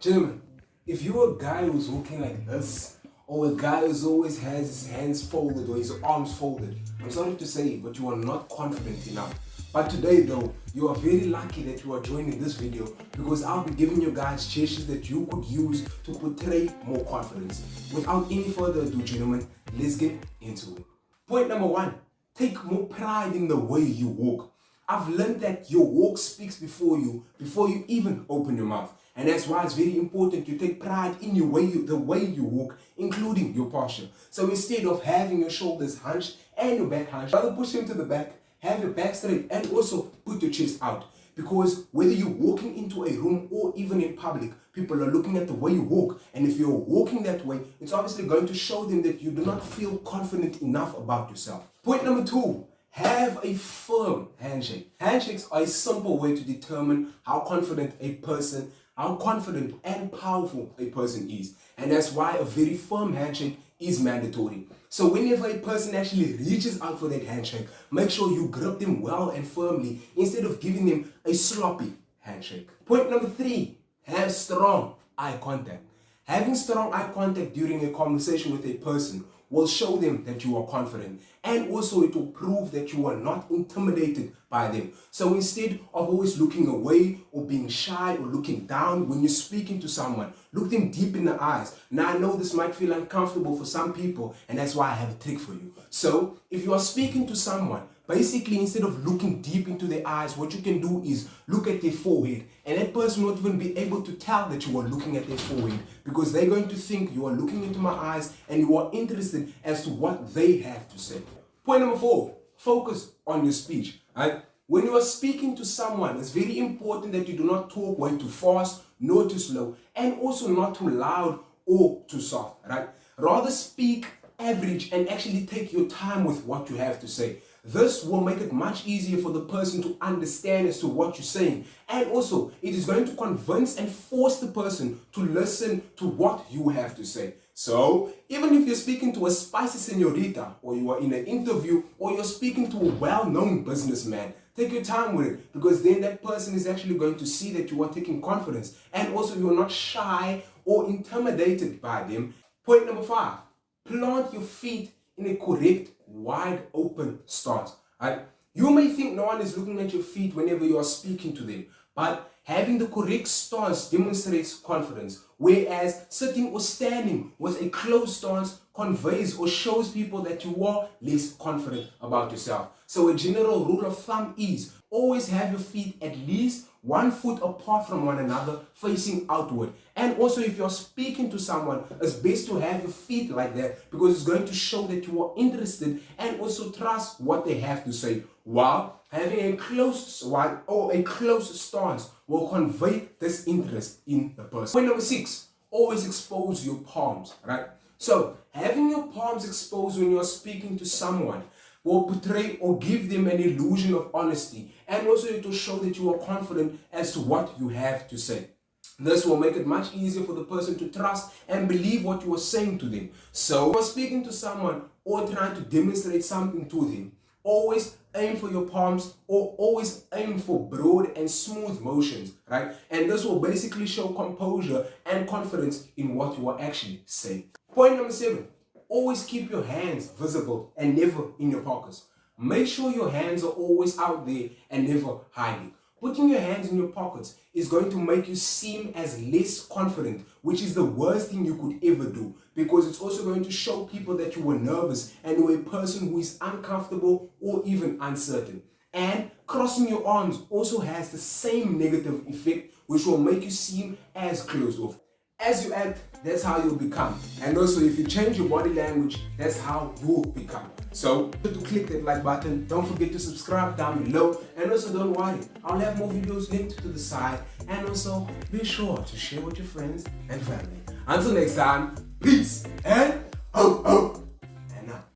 Gentlemen, if you're a guy who's walking like this, or a guy who always has his hands folded or his arms folded, I'm sorry to say, but you are not confident enough. But today though, you are very lucky that you are joining this video because I'll be giving you guys gestures that you could use to portray more confidence. Without any further ado, gentlemen, let's get into it. Point number one, take more pride in the way you walk. I've learned that your walk speaks before you even open your mouth. And that's why it's very important you take pride in the way you walk, including your posture. So instead of having your shoulders hunched and your back hunched, rather push them to the back, have your back straight, and also put your chest out. Because whether you're walking into a room or even in public, people are looking at the way you walk. And if you're walking that way, it's obviously going to show them that you do not feel confident enough about yourself. Point number two. Have a firm handshake. Handshakes are a simple way to determine how confident and powerful a person is. And that's why a very firm handshake is mandatory. So whenever a person actually reaches out for that handshake, make sure you grip them well and firmly instead of giving them a sloppy handshake. Point number three, have strong eye contact. Having strong eye contact during a conversation with a person will show them that you are confident, and also it will prove that you are not intimidated by them. So instead of always looking away or being shy or looking down when you're speaking to someone, look them deep in the eyes. Now I know this might feel uncomfortable for some people, and that's why I have a trick for you. So if you are speaking to someone, basically instead of looking deep into their eyes, what you can do is look at their forehead, and that person won't even be able to tell that you are looking at their forehead because they're going to think you are looking into my eyes and you are interested as to what they have to say. Point number four, focus on your speech. Right? When you are speaking to someone, it's very important that you do not talk way too fast, nor too slow, and also not too loud or too soft. Right? Rather speak average and actually take your time with what you have to say. This will make it much easier for the person to understand as to what you're saying. And also, it is going to convince and force the person to listen to what you have to say. So, even if you're speaking to a spicy senorita, or you are in an interview, or you're speaking to a well-known businessman, take your time with it, because then that person is actually going to see that you are taking confidence, and also you're not shy or intimidated by them. Point number five, plant your feet in a correct, wide open stance. Right? You may think no one is looking at your feet whenever you are speaking to them, but having the correct stance demonstrates confidence, whereas sitting or standing with a closed stance conveys or shows people that you are less confident about yourself. So a general rule of thumb is always have your feet at least 1 foot apart from one another, facing outward. And also if you're speaking to someone, it's best to have your feet like that because it's going to show that you are interested and also trust what they have to say. While having a closed stance will convey this interest in the person. Point number six, always expose your palms, right? So having your palms exposed when you're speaking to someone will portray or give them an illusion of honesty, and also it will show that you are confident as to what you have to say. This will make it much easier for the person to trust and believe what you are saying to them. So when you're speaking to someone or trying to demonstrate something to them, always aim for your palms or always aim for broad and smooth motions, right? And this will basically show composure and confidence in what you are actually saying. Point number seven, always keep your hands visible and never in your pockets. Make sure your hands are always out there and never hiding. Putting your hands in your pockets is going to make you seem as less confident, which is the worst thing you could ever do, because it's also going to show people that you were nervous and you were a person who is uncomfortable or even uncertain. And crossing your arms also has the same negative effect, which will make you seem as closed off. As you act, that's how you'll become. And also if you change your body language, that's how you'll become. So to click that like button, don't forget to subscribe down below, and also don't worry, I'll have more videos linked to the side, and also be sure to share with your friends and family. Until next time, peace and